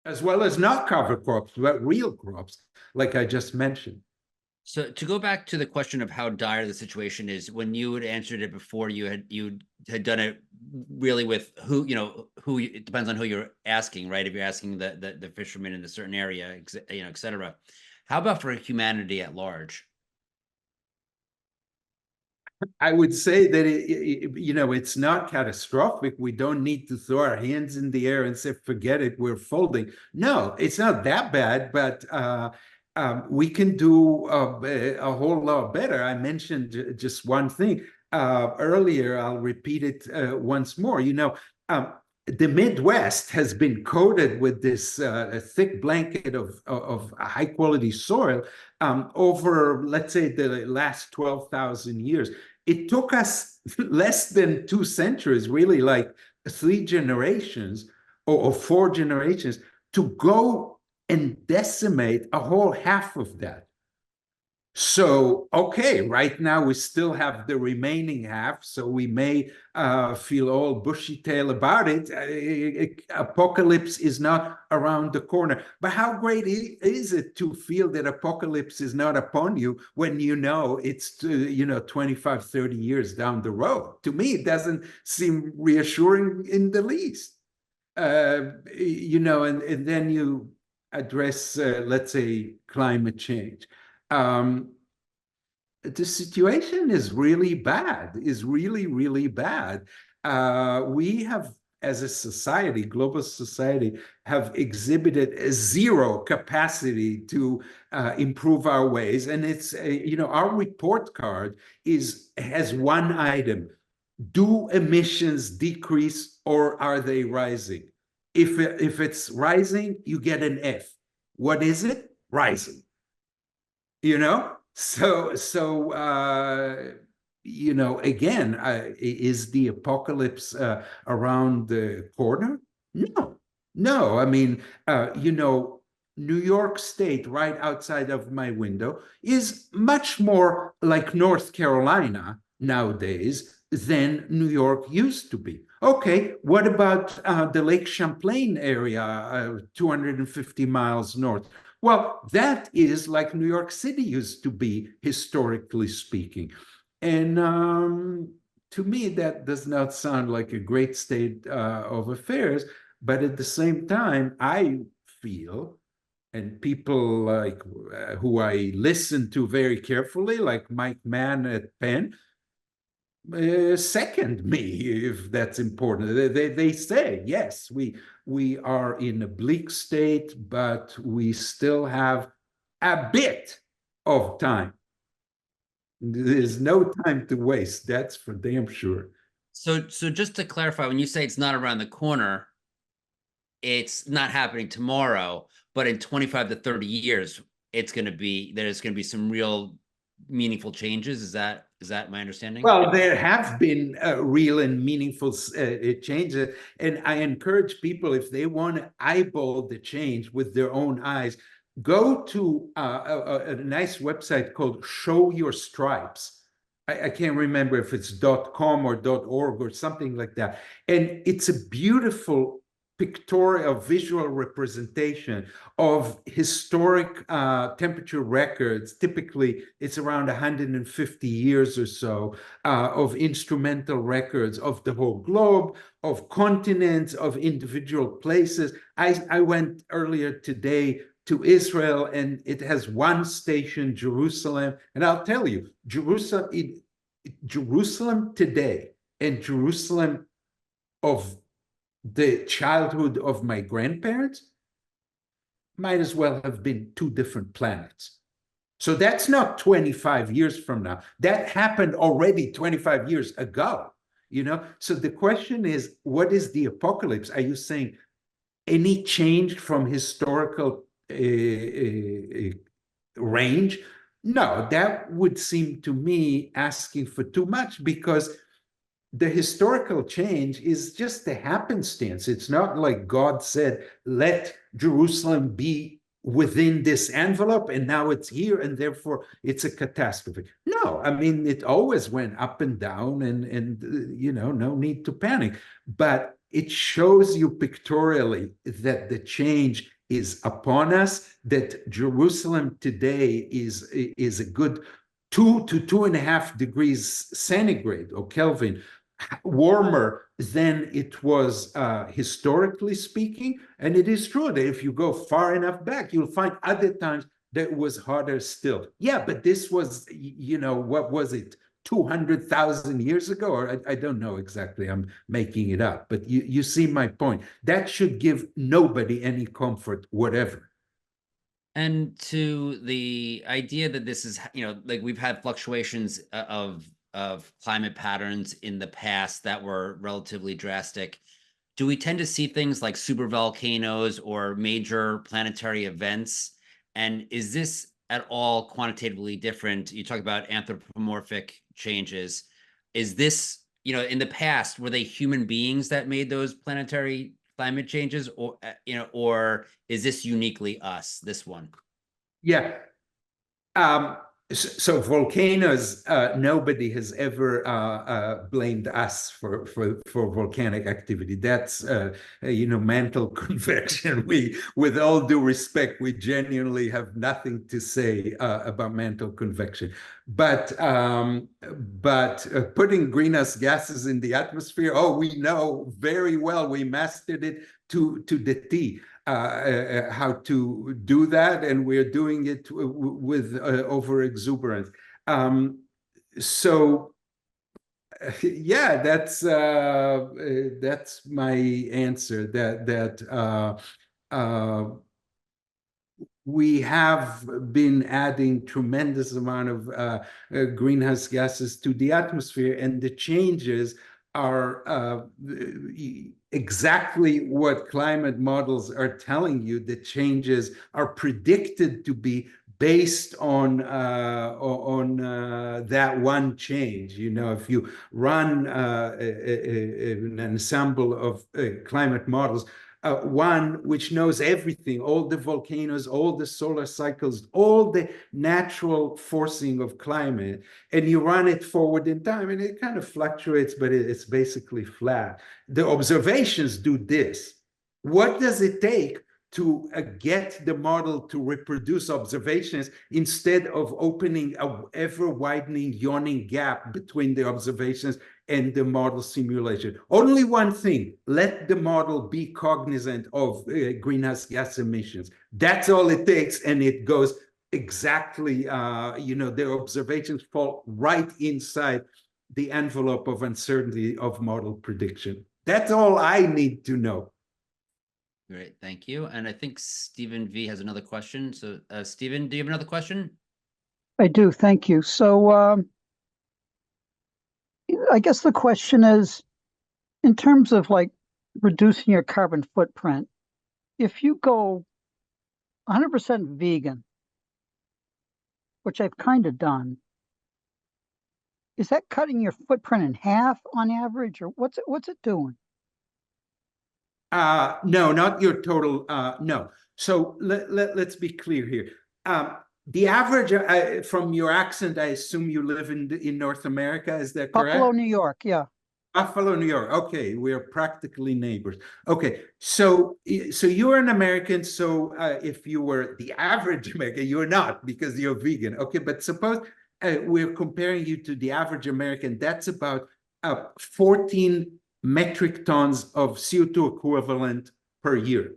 as well as not cover crops, but real crops, like I just mentioned. So to go back to the question of how dire the situation is, when you had answered it before, you had done it really with who, it depends on who you're asking, right? If you're asking the fishermen in a certain area, et cetera. How about for humanity at large? I would say that it's not catastrophic. We don't need to throw our hands in the air and say, "Forget it, we're folding." No, it's not that bad, but we can do a whole lot better. I mentioned just one thing earlier. I'll repeat it once more. The Midwest has been coated with this thick blanket of high quality soil over, let's say, the last 12,000 years. It took us less than 2 centuries, really like 3 generations or 4 generations, to go and decimate a whole half of that. So, okay, right now we still have the remaining half, so we may feel all bushy-tailed about it. Apocalypse is not around the corner. But how great is it to feel that apocalypse is not upon you when you know it's 25, 30 years down the road? To me, it doesn't seem reassuring in the least. And then you address, let's say, climate change. The situation is really bad, is really, really bad. We have, as a society, global society, have exhibited a zero capacity to improve our ways. And it's, our report card has one item: do emissions decrease or are they rising? If it's rising, you get an F. What is it? Rising. So again, is the apocalypse around the corner? No. I mean, New York State, right outside of my window, is much more like North Carolina nowadays than New York used to be. Okay, what about the Lake Champlain area, 250 miles north? Well, that is like New York City used to be, historically speaking. And to me, that does not sound like a great state of affairs. But at the same time, I feel, and people like who I listen to very carefully, like Mike Mann at Penn, second me, if that's important. They say, yes, we are in a bleak state, but we still have a bit of time. There's no time to waste. That's for damn sure. So just to clarify, when you say it's not around the corner, it's not happening tomorrow, but in 25 to 30 years, there's going to be some real meaningful changes. Is that my understanding? Well, there have been real and meaningful changes, and I encourage people, if they want to eyeball the change with their own eyes, go to a nice website called Show Your Stripes. I can't remember if it's .com or .org or something like that. And it's a beautiful pictorial visual representation of historic temperature records. Typically, it's around 150 years or so of instrumental records of the whole globe, of continents, of individual places. I went earlier today to Israel, and it has one station, Jerusalem. And I'll tell you, Jerusalem today and Jerusalem of the childhood of my grandparents might as well have been two different planets. So that's not 25 years from now. That happened already 25 years ago, So the question is, what is the apocalypse? Are you saying any change from historical range? No, that would seem to me asking for too much, because the historical change is just a happenstance. It's not like God said, let Jerusalem be within this envelope, and now it's here, and therefore it's a catastrophe. No, I mean, it always went up and down, and no need to panic. But it shows you pictorially that the change is upon us, that Jerusalem today is a good 2 to 2.5 degrees centigrade or Kelvin warmer than it was historically speaking. And it is true that if you go far enough back, you'll find other times that it was hotter still. Yeah, but this was, what was it? 200,000 years ago, or I don't know exactly, I'm making it up, but you see my point. That should give nobody any comfort, whatever. And to the idea that this is, like we've had fluctuations of climate patterns in the past that were relatively drastic. Do we tend to see things like supervolcanoes or major planetary events? And is this at all quantitatively different? You talk about anthropomorphic changes. Is this, in the past, were they human beings that made those planetary climate changes, or is this uniquely us, this one? Yeah. So volcanoes, nobody has ever blamed us for volcanic activity. That's mantle convection. With all due respect, we genuinely have nothing to say about mantle convection. But putting greenhouse gases in the atmosphere, oh, we know very well. We mastered it to the T. How to do that, and we're doing it with over exuberance. So yeah, that's my answer. We have been adding tremendous amount of greenhouse gases to the atmosphere, and the changes are exactly what climate models are telling you. The changes are predicted to be based on that one change. If you run an ensemble of climate models, one which knows everything, all the volcanoes, all the solar cycles, all the natural forcing of climate, and you run it forward in time, and it kind of fluctuates, but it's basically flat. The observations do this. What does it take to get the model to reproduce observations instead of opening a ever-widening, yawning gap between the observations and the model simulation? Only one thing: let the model be cognizant of greenhouse gas emissions. That's all it takes, and it goes exactly, the observations fall right inside the envelope of uncertainty of model prediction. That's all I need to know. Great, thank you. And I think Stephen V has another question. So, Stephen, do you have another question? I do, thank you. So, I guess the question is, in terms of like reducing your carbon footprint, if you go 100% vegan, which I've kind of done, is that cutting your footprint in half on average, or what's it doing? No, not your total. No. So let's be clear here. The average, from your accent, I assume you live in North America. Is that correct? Buffalo, New York. Yeah. Buffalo, New York. Okay, we are practically neighbors. Okay, so you're an American. So if you were the average American, you're not, because you're vegan. Okay, but suppose we're comparing you to the average American. That's about 14 metric tons of CO2 equivalent per year.